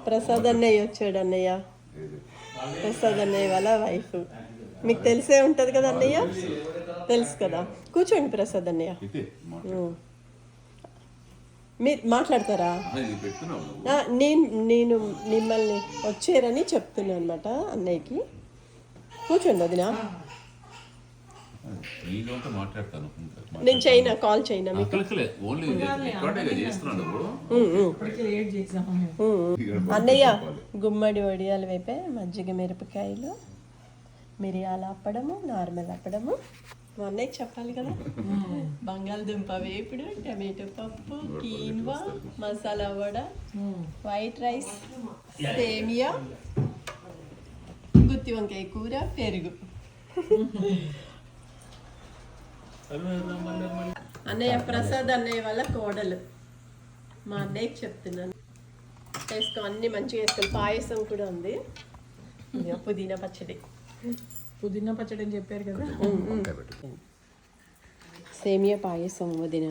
ప్రసాద్ అన్నయ్య వచ్చాడు అన్నయ్య. ప్రసాద్ అన్నయ్య వాళ్ళ వైఫ్. మీకు తెలిసే ఉంటుంది కదా అన్నయ్య, తెలుసు కదా. కూర్చోండి ప్రసాద్ అన్నయ్య. మీరు మాట్లాడతారా? నేను మిమ్మల్ని వచ్చారని చెప్తున్నాను అనమాట అన్నయ్యకి. కూర్చోండి వదినా. నేను చేయనా, కాల్ చేయనా మీకు? అన్నయ్య గుమ్మడి వడియాలు వేపే, మజ్జిగ మిరపకాయలు, మిరియాల అప్పడము, నార్మల్ అప్పడము. మా అన్నయ్యకి చెప్పాలి కదా. బంగాళదుంప వేపుడు, టమాటో పప్పు, quinoa, masala vada, white rice, సేమియా, గుత్తి వంకాయ కూర, పెరుగు. అన్నయ్య ప్రసాద్ అన్నయ్య వాళ్ళ కోడలు. మా అన్నయ్యకి చెప్తున్నాను వేసుకో, అన్ని మంచిగా వేసుకోవాలి. పాయసం కూడా ఉంది, పుదీనా పచ్చడి. పుదీనా పచ్చడి అని చెప్పారు కదా. సేమియా పాయసం వదిన.